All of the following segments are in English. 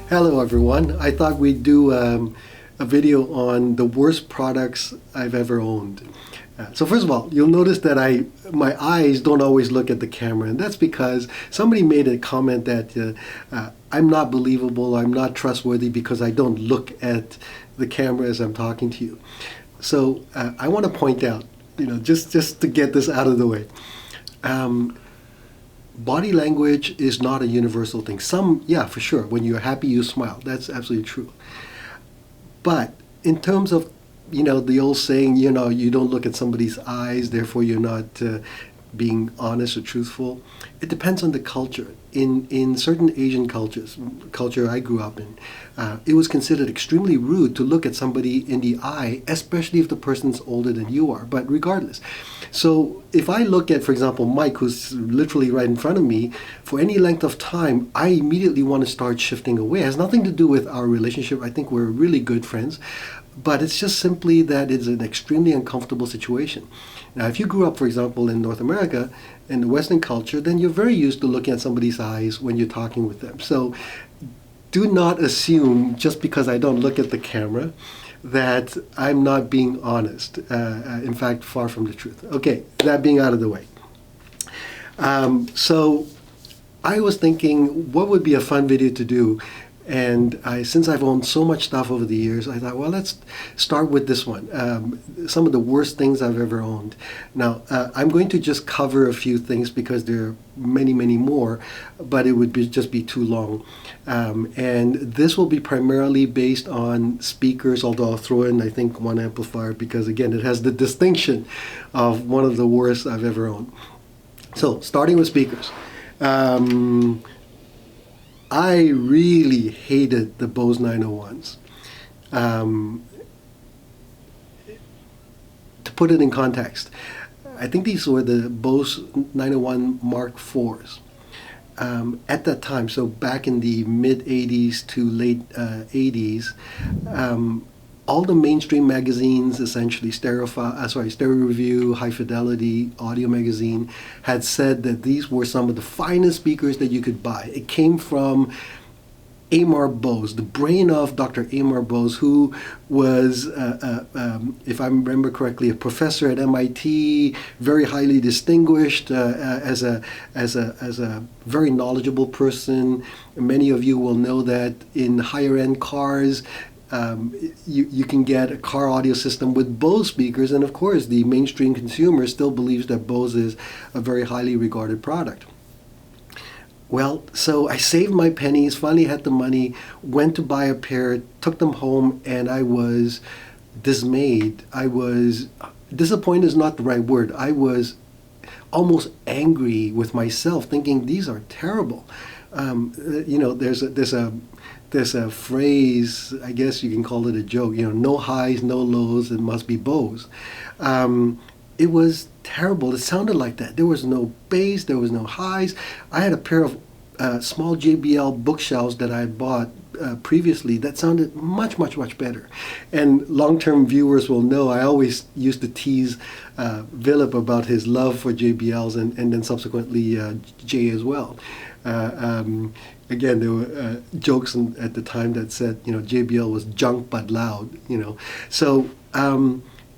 Hello everyone. I thought we'd do a video on the worst products I've ever owned. So first of all, you'll notice that my eyes don't always look at the camera, and that's because somebody made a comment that I'm not believable, I'm not trustworthy because I don't look at the camera as I'm talking to you. So I want to point out, just to get this out of the way, body language is not a universal thing. Yeah, for sure. When you're happy, you smile. That's absolutely true. But in terms of, the old saying, you don't look at somebody's eyes, therefore you're not being honest or truthful. It depends on the culture. In certain Asian culture I grew up in, it was considered extremely rude to look at somebody in the eye, especially if the person's older than you are. But regardless. So if I look at, for example, Mike, who's literally right in front of me, for any length of time, I immediately want to start shifting away. It has nothing to do with our relationship. I think we're really good friends. But it's just simply that it's an extremely uncomfortable situation. Now, if you grew up, for example, in North America, in the Western culture, then you're very used to looking at somebody's eyes when you're talking with them. So do not assume, just because I don't look at the camera, that I'm not being honest. In fact, far from the truth. Okay, that being out of the way. So I was thinking, what would be a fun video to do? And since I've owned so much stuff over the years, I thought, well, let's start with this one. Some of the worst things I've ever owned. Now, I'm going to just cover a few things because there are many, many more, but it would just be too long. And this will be primarily based on speakers, although I'll throw in, I think, one amplifier because, again, it has the distinction of one of the worst I've ever owned. So, starting with speakers. I really hated the Bose 901s. To put it in context, I think these were the Bose 901 Mark IVs. At that time, so back in the mid-'80s to late '80s, all the mainstream magazines, essentially Stereo Review, High Fidelity, Audio Magazine, had said that these were some of the finest speakers that you could buy. It came from Amar Bose, the brain of Dr. Amar Bose, who was, if I remember correctly, a professor at MIT, very highly distinguished as a very knowledgeable person. Many of you will know that in higher end cars, you can get a car audio system with Bose speakers, and of course the mainstream consumer still believes that Bose is a very highly regarded product. Well, so I saved my pennies, finally had the money, went to buy a pair, took them home, and I was dismayed. Disappointed is not the right word. I was almost angry with myself, thinking these are terrible. There's a phrase, I guess you can call it a joke, no highs, no lows, it must be Bose. It was terrible. It sounded like that. There was no bass, there was no highs. I had a pair of small JBL bookshelves that I had bought previously that sounded much, much, much better. And long-term viewers will know I always used to tease Philip about his love for JBLs and then subsequently Jay as well. Again, there were jokes at the time that said, JBL was junk but loud, So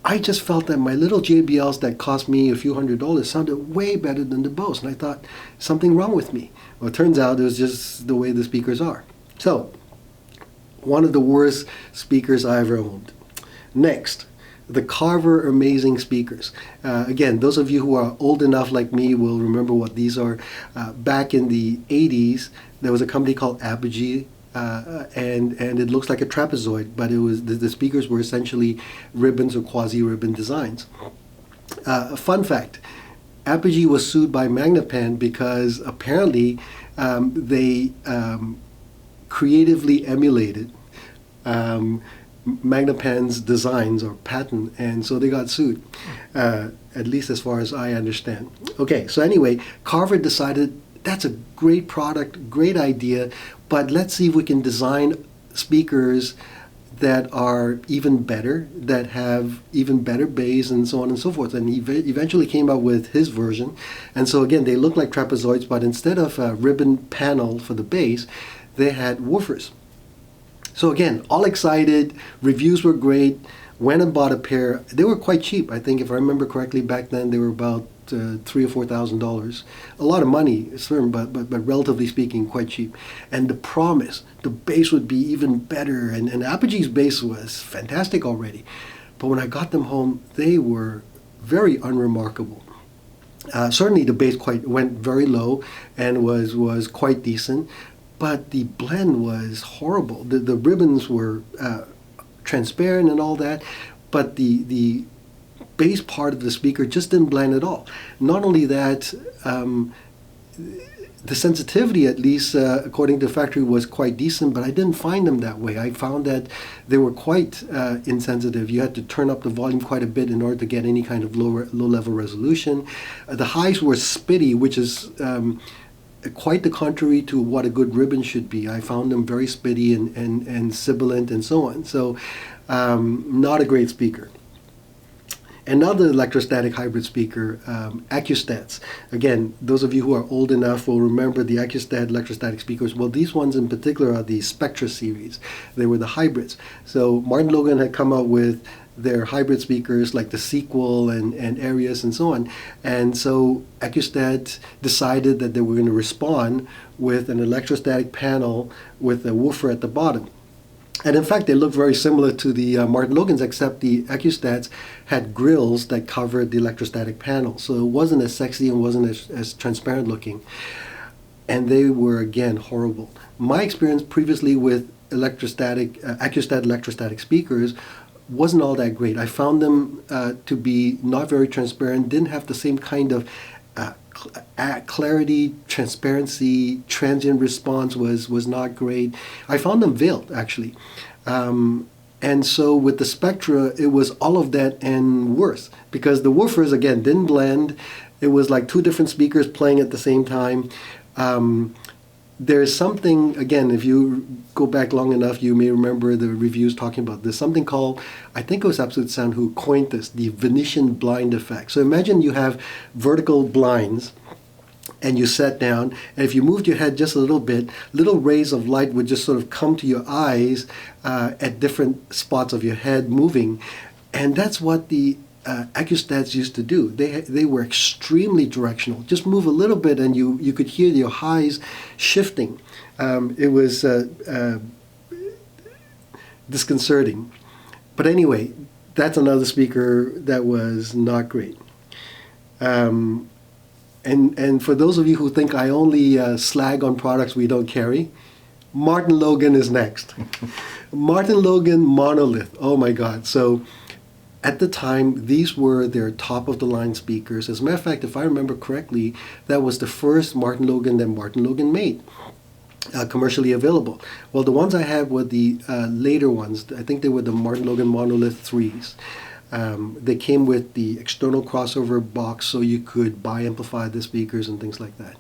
I just felt that my little JBLs that cost me a few $100s sounded way better than the Bose. And I thought, something wrong with me. Well, it turns out it was just the way the speakers are. So, one of the worst speakers I ever owned. Next, the Carver amazing speakers. Again, those of you who are old enough like me will remember what these are. Back in the 80s, there was a company called Apogee, and it looks like a trapezoid, but it was the speakers were essentially ribbons or quasi-ribbon designs. Fun fact, Apogee was sued by Magnepan because apparently they creatively emulated Magnepan's designs or patent, and so they got sued, at least as far as I understand. Okay, so anyway, Carver decided that's a great product, great idea, but let's see if we can design speakers that are even better, that have even better bass and so on and so forth. And he eventually came out with his version. And so again, they look like trapezoids, but instead of a ribbon panel for the bass, they had woofers. So again, all excited, reviews were great, went and bought a pair. They were quite cheap. I think if I remember correctly back then they were about $3,000 or $4,000. A lot of money, but relatively speaking, quite cheap. And the promise, the bass would be even better, and Apogee's bass was fantastic already. But when I got them home, they were very unremarkable. Certainly the bass went very low and was quite decent, but the blend was horrible. The ribbons were transparent and all that, but the bass part of the speaker just didn't blend at all. Not only that, the sensitivity, at least according to the factory, was quite decent, but I didn't find them that way. I found that they were quite insensitive. You had to turn up the volume quite a bit in order to get any kind of low-level resolution. The highs were spitty, which is quite the contrary to what a good ribbon should be. I found them very spitty and sibilant and so on. So not a great speaker. Another electrostatic hybrid speaker, Accustats. Again, those of you who are old enough will remember the Accustat electrostatic speakers. Well, these ones in particular are the Spectra series. They were the hybrids. So MartinLogan had come out with their hybrid speakers like the Sequel and Arius and so on. And so Accustat decided that they were going to respond with an electrostatic panel with a woofer at the bottom. And in fact, they look very similar to the MartinLogans, except the Accustats had grills that covered the electrostatic panel. So it wasn't as sexy and wasn't as transparent looking. And they were, again, horrible. My experience previously with Accustat electrostatic speakers wasn't all that great. I found them to be not very transparent, didn't have the same kind of clarity, transparency, transient response was not great. I found them veiled, actually. And so with the Spectra, it was all of that and worse, because the woofers, again, didn't blend. It was like two different speakers playing at the same time. There's something, again, if you go back long enough, you may remember the reviews talking about this, something called, I think it was Absolute Sound who coined this, the Venetian blind effect. So imagine you have vertical blinds and you sat down, and if you moved your head just a little bit, little rays of light would just sort of come to your eyes at different spots of your head moving. And that's what the Accustats used to do. They were extremely directional. Just move a little bit and you could hear your highs shifting. It was disconcerting. But anyway, that's another speaker that was not great. And for those of you who think I only slag on products we don't carry, MartinLogan is next. MartinLogan monolith. Oh my God. So at the time, these were their top-of-the-line speakers. As a matter of fact, if I remember correctly, that was the first MartinLogan that MartinLogan made commercially available. Well, the ones I had were the later ones. I think they were the MartinLogan Monolith 3s. They came with the external crossover box, so you could bi-amplify the speakers and things like that.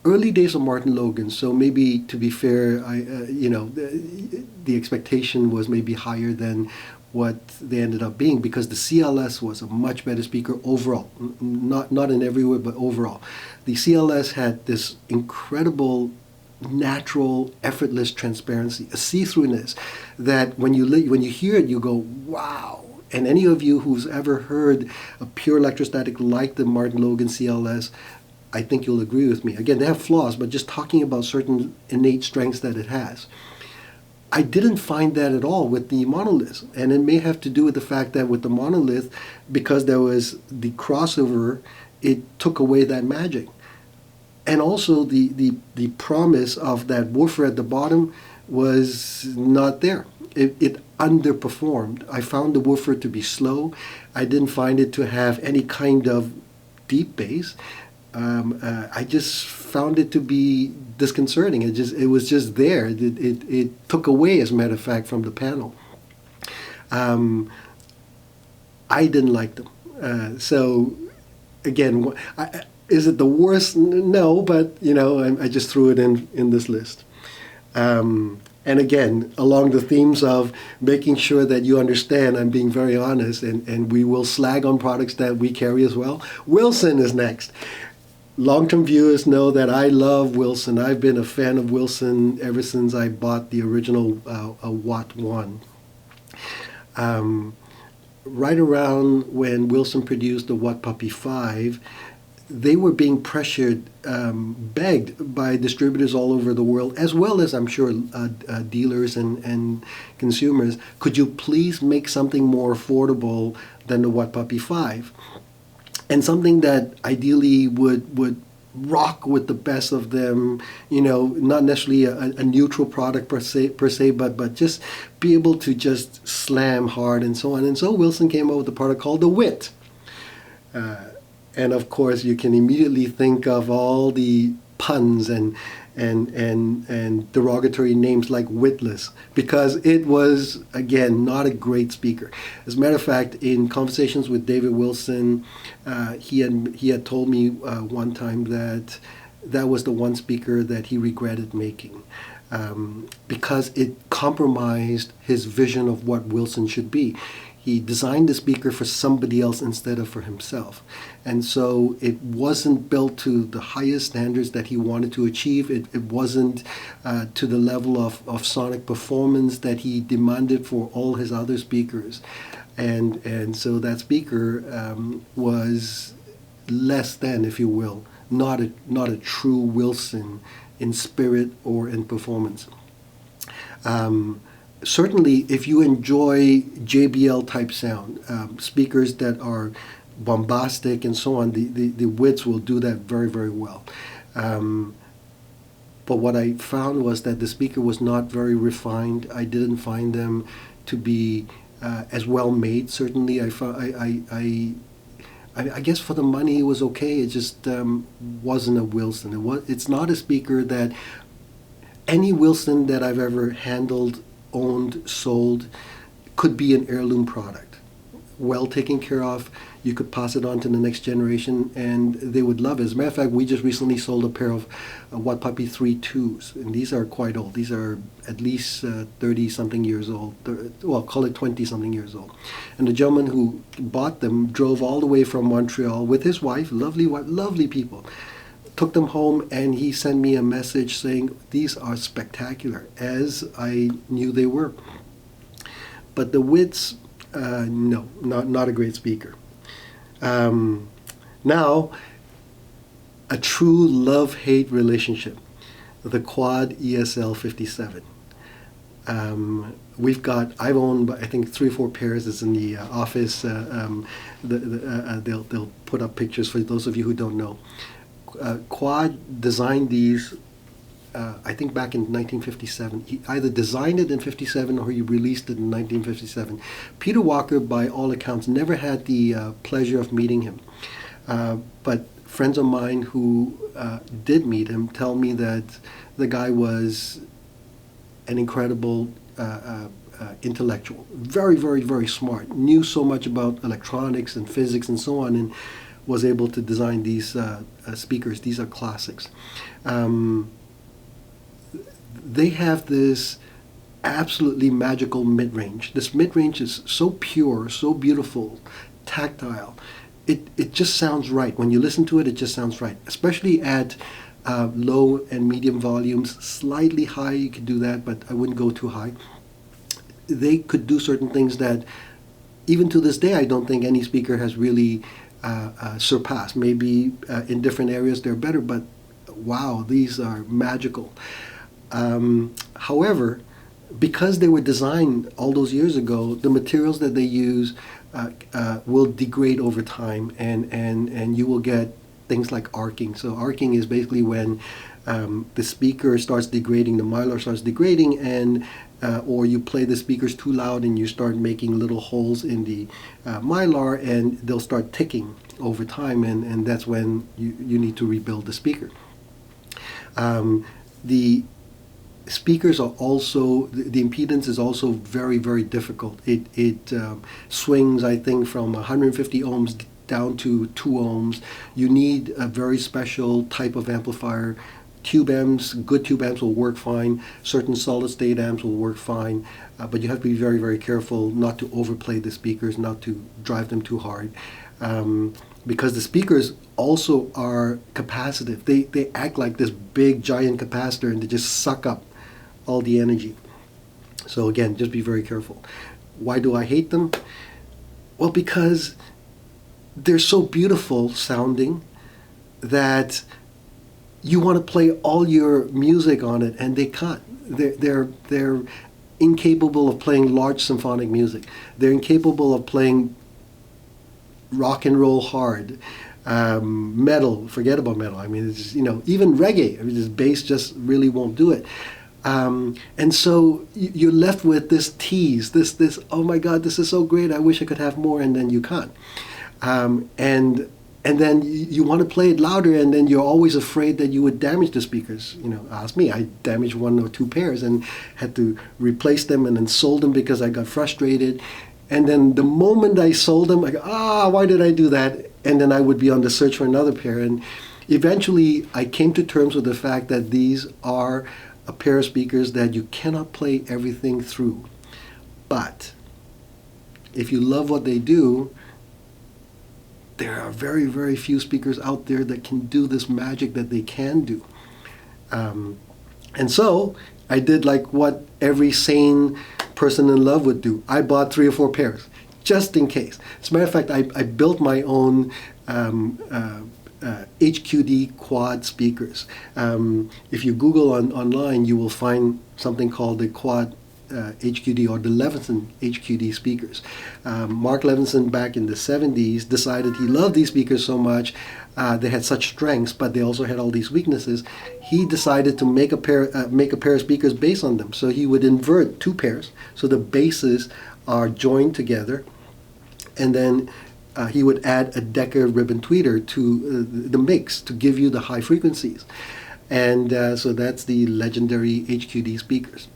Early days of MartinLogan, so maybe to be fair, the expectation was maybe higher than what they ended up being, because the CLS was a much better speaker overall, not in every way, but overall. The CLS had this incredible, natural, effortless transparency, a see-throughness that when you hear it, you go, wow. And any of you who's ever heard a pure electrostatic like the MartinLogan CLS, I think you'll agree with me. Again, they have flaws, but just talking about certain innate strengths that it has. I didn't find that at all with the monolith, and it may have to do with the fact that with the monolith, because there was the crossover, it took away that magic. And also the promise of that woofer at the bottom was not there. It underperformed. I found the woofer to be slow. I didn't find it to have any kind of deep bass. I just found it to be disconcerting. It was just there. It took away, as a matter of fact, from the panel. I didn't like them. So again, is it the worst? No, but I just threw it in this list. And again, along the themes of making sure that you understand, I'm being very honest, and we will slag on products that we carry as well. Wilson is next. long-term viewers know that I love Wilson. I've been a fan of Wilson ever since I bought the original Watt 1. Right around when Wilson produced the Watt Puppy 5, they were being pressured, begged by distributors all over the world, as well as I'm sure dealers and consumers, could you please make something more affordable than the Watt Puppy 5? And something that ideally would rock with the best of them, not necessarily a neutral product per se, but just be able to just slam hard and so on. And so Wilson came up with a product called the Wit. And of course, you can immediately think of all the puns and derogatory names like witless, because it was, again, not a great speaker. As a matter of fact, in conversations with David Wilson, he had told me one time that was the one speaker that he regretted making, because it compromised his vision of what Wilson should be. He designed the speaker for somebody else instead of for himself. And so it wasn't built to the highest standards that he wanted to achieve. It wasn't to the level of sonic performance that he demanded for all his other speakers. And so that speaker was less than, if you will, not a true Wilson in spirit or in performance. Certainly, if you enjoy JBL type sound, speakers that are bombastic and so on, the Wits will do that very, very well. But what I found was that the speaker was not very refined. I didn't find them to be as well made. Certainly, I guess for the money it was okay. It just wasn't a Wilson. It's not a speaker that any Wilson that I've ever handled, owned, sold, could be an heirloom product. Well taken care of, you could pass it on to the next generation and they would love it. As a matter of fact, we just recently sold a pair of Watt Puppy 3.2s, and these are quite old. These are at least 30-something years old, well, call it 20-something years old. And the gentleman who bought them drove all the way from Montreal with his wife, lovely people, took them home, and he sent me a message saying, these are spectacular, as I knew they were. But the Wits, no, not a great speaker. Now, a true love-hate relationship, the Quad ESL 57. I've owned, I think, 3 or 4 pairs. It's in the office. They'll put up pictures for those of you who don't know. Quad designed these, I think back in 1957. He either designed it in 57 or he released it in 1957. Peter Walker, by all accounts, never had the pleasure of meeting him. But friends of mine who did meet him tell me that the guy was an incredible intellectual. Very, very, very smart. Knew so much about electronics and physics and so on, and was able to design these speakers. These are classics. They have this absolutely magical mid-range. This mid-range is so pure, so beautiful, tactile. It just sounds right. When you listen to it, it just sounds right. Especially at low and medium volumes. Slightly high, you could do that, but I wouldn't go too high. They could do certain things that, even to this day, I don't think any speaker has really surpassed. Maybe in different areas they're better, but wow, these are magical. However, because they were designed all those years ago, the materials that they use will degrade over time, and you will get things like arcing. So arcing is basically when the speaker starts degrading, the mylar starts degrading, and or you play the speakers too loud and you start making little holes in the mylar, and they'll start ticking over time, and that's when you need to rebuild the speaker. The speakers are also, the impedance is also very, very difficult. It swings, I think, from 150 ohms down to 2 ohms. You need a very special type of amplifier. Tube amps, good tube amps will work fine. Certain solid state amps will work fine, but you have to be very, very careful not to overplay the speakers, not to drive them too hard. because the speakers also are capacitive. They act like this big giant capacitor, and they just suck up all the energy. So again, just be very careful. Why do I hate them? Well, because they're so beautiful sounding that you want to play all your music on it, and they can't. They're incapable of playing large symphonic music. They're incapable of playing rock and roll hard, metal. Forget about metal. I mean, it's, even reggae. I mean, this bass just really won't do it. And so you're left with this tease, this, oh my God, this is so great, I wish I could have more, and then you can't. And then you want to play it louder, and then you're always afraid that you would damage the speakers. Ask me, I damaged 1 or 2 pairs and had to replace them and then sold them because I got frustrated. And then the moment I sold them, I go, why did I do that? And then I would be on the search for another pair. And eventually I came to terms with the fact that these are a pair of speakers that you cannot play everything through. But if you love what they do, there are very, very few speakers out there that can do this magic that they can do. And so I did like what every sane person in love would do. I bought 3 or 4 pairs, just in case. As a matter of fact, I built my own HQD quad speakers. If you Google online, you will find something called the quad HQD, or the Levinson HQD speakers. Mark Levinson back in the 70s decided he loved these speakers so much, they had such strengths, but they also had all these weaknesses. He decided to make a pair of speakers based on them. So he would invert 2 pairs, so the bases are joined together, and then he would add a Decker ribbon tweeter to the mix to give you the high frequencies. And so that's the legendary HQD speakers.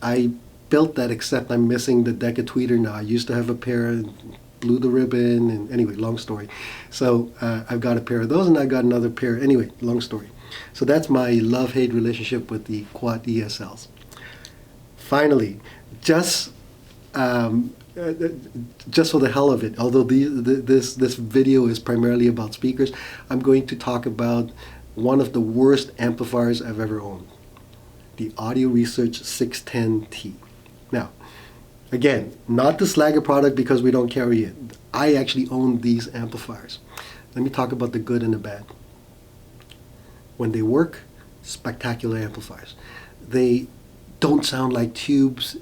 I built that, except I'm missing the Decker tweeter now. I used to have a pair and blew the ribbon, and anyway, long story. So I've got a pair of those, and I got another pair. Anyway, long story. So that's my love-hate relationship with the quad ESLs. Finally, just for the hell of it, although this video is primarily about speakers, I'm going to talk about one of the worst amplifiers I've ever owned, the Audio Research 610T. Now, again, not the Slagger product because we don't carry it. I actually own these amplifiers. Let me talk about the good and the bad. When they work, spectacular amplifiers. They don't sound like tubes,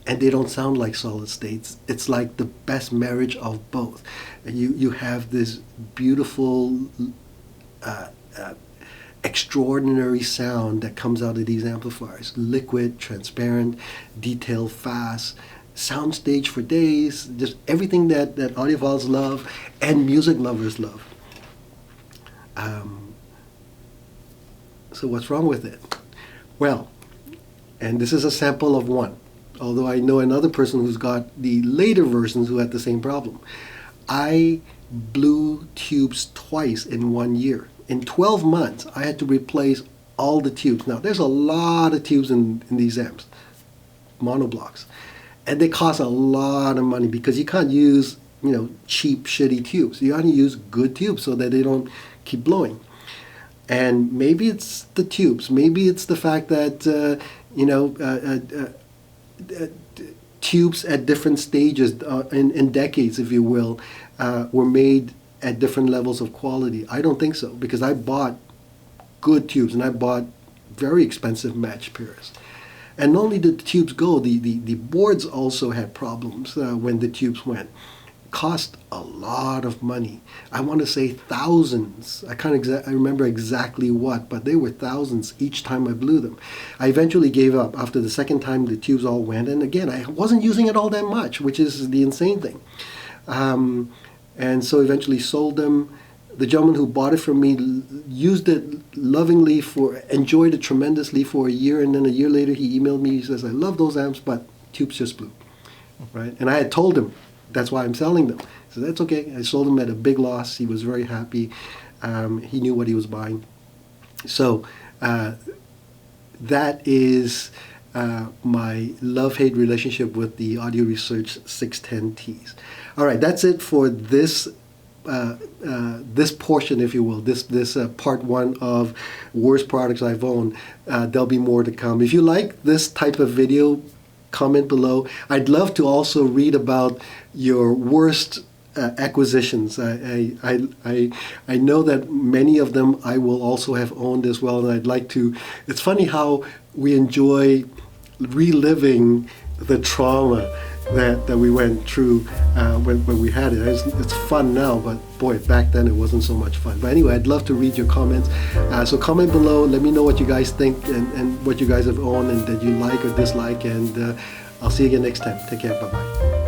and they don't sound like solid states. It's like the best marriage of both. You have this beautiful, extraordinary sound that comes out of these amplifiers. Liquid, transparent, detail fast, soundstage for days, just everything that audiophiles love and music lovers love. So what's wrong with it? Well, and this is a sample of one, although I know another person who's got the later versions who had the same problem. I blew tubes twice in 1 year. In 12 months, I had to replace all the tubes. Now, there's a lot of tubes in these amps, monoblocks. And they cost a lot of money because you can't use, cheap, shitty tubes. You got to use good tubes so that they don't keep blowing. And maybe it's the tubes. Maybe it's the fact that, tubes at different stages, in decades, if you will, were made at different levels of quality. I don't think so, because I bought good tubes and I bought very expensive match pairs. And not only did the tubes go, the boards also had problems when the tubes went. Cost a lot of money. I want to say thousands. I can't remember exactly what, but they were thousands each time I blew them. I eventually gave up after the second time the tubes all went, and again, I wasn't using it all that much, which is the insane thing. And so eventually sold them. The gentleman who bought it from me used it lovingly, enjoyed it tremendously for a year, and then a year later he emailed me. He says, I love those amps, but tubes just blew. Right? And I had told him, that's why I'm selling them. He said, that's okay. I sold them at a big loss. He was very happy. He knew what he was buying. So that is my love-hate relationship with the Audio Research 610Ts. All right, that's it for this this portion, if you will, this part one of worst products I've owned. There'll be more to come. If you like this type of video, comment below. I'd love to also read about your worst acquisitions. I know that many of them I will also have owned as well, and I'd like to. It's funny how we enjoy reliving the trauma that we went through when we had it. It's fun now, but boy, back then it wasn't so much fun. But anyway, I'd love to read your comments. So comment below, let me know what you guys think and what you guys have owned and that you like or dislike, and I'll see you again next time. Take care, bye-bye.